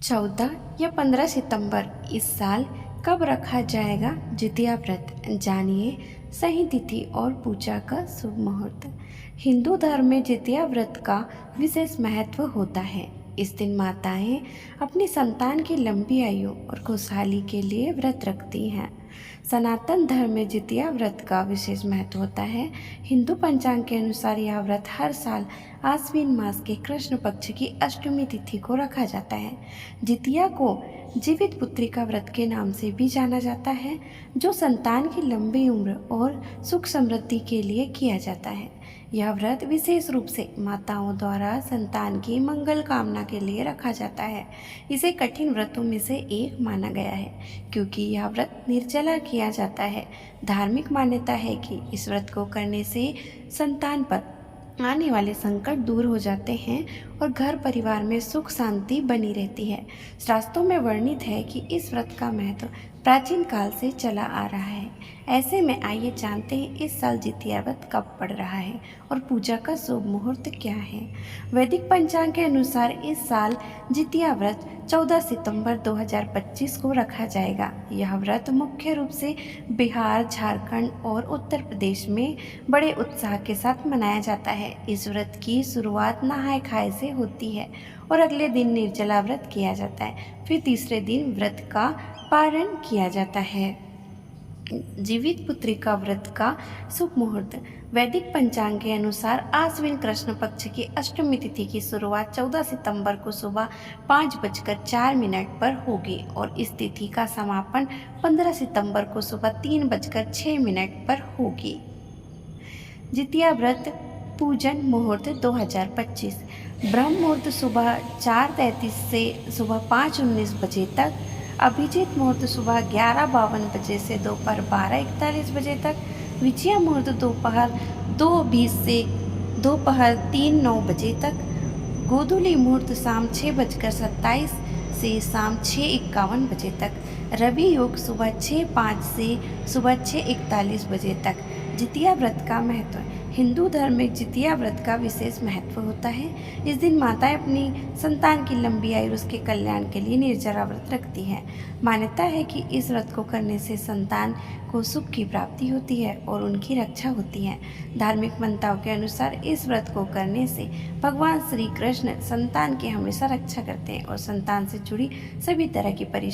14 या 15 सितंबर इस साल कब रखा जाएगा जितिया व्रत? जानिए सही तिथि और पूजा का शुभ मुहूर्त। हिंदू धर्म में जितिया व्रत का विशेष महत्व होता है। इस दिन माताएं अपनी संतान की लंबी आयु और खुशहाली के लिए व्रत रखती हैं। सनातन धर्म में जितिया व्रत का विशेष महत्व होता है। हिंदू पंचांग के अनुसार यह व्रत हर साल आश्विन मास के कृष्ण पक्ष की अष्टमी तिथि को रखा जाता है। जितिया को जीवित पुत्री का व्रत के नाम से भी जाना जाता है, जो संतान की लंबी उम्र और सुख समृद्धि के लिए किया जाता है। यह व्रत विशेष रूप से माताओं द्वारा संतान की मंगल कामना के लिए रखा जाता है। इसे कठिन व्रतों में से एक माना गया है, क्योंकि यह व्रत निर्जला किया जाता है। धार्मिक मान्यता है कि इस व्रत को करने से संतान पर आने वाले संकट दूर हो जाते हैं और घर परिवार में सुख शांति बनी रहती है। शास्त्रों में वर्णित है कि इस व्रत का महत्व प्राचीन काल से चला आ रहा है। ऐसे में आइए जानते हैं इस साल जितिया व्रत कब पड़ रहा है और पूजा का शुभ मुहूर्त क्या है। वैदिक पंचांग के अनुसार इस साल जितिया व्रत 14 सितंबर 2025 को रखा जाएगा। यह व्रत मुख्य रूप से बिहार, झारखंड और उत्तर प्रदेश में बड़े उत्साह के साथ मनाया जाता है। इस व्रत की शुरुआत नहाय खाए से होती है और अगले दिन निर्जला व्रत किया जाता है। फिर तीसरे दिन व्रत का पारण किया जाता है। जीवित पुत्री का व्रत का शुभ मुहूर्त। वैदिक पंचांग के अनुसार आश्विन कृष्ण पक्ष की अष्टमी तिथि की शुरुआत 14 सितंबर को सुबह 5:04 पर होगी और इस तिथि का समापन 15 सितंबर को सुबह 3:06 पर होगी। जितिया व्रत पूजन मुहूर्त 2025। ब्रह्म मुहूर्त सुबह 4:33 से सुबह 5:19 बजे तक। अभिजीत मुहूर्त सुबह 11:52 बजे से दोपहर 12:41 बजे तक। विजया मुहूर्त दोपहर 2:20 से दोपहर 3:09 बजे तक। गोधूली मुहूर्त शाम 6:27 से शाम 6:51 बजे तक। रवि योग सुबह 6:05 से सुबह 6:41 बजे तक। जितिया व्रत का महत्व। हिंदू धर्म में जितिया व्रत का विशेष महत्व होता है। इस दिन माताएं अपनी संतान की लंबी आयु और उसके कल्याण के लिए निर्जला व्रत रखती हैं। मान्यता है कि इस व्रत को करने से संतान को सुख की प्राप्ति होती है और उनकी रक्षा होती है। धार्मिक मान्यताओं के अनुसार इस व्रत को करने से भगवान श्री कृष्ण संतान की हमेशा रक्षा करते हैं और संतान से जुड़ी सभी तरह की परेशानी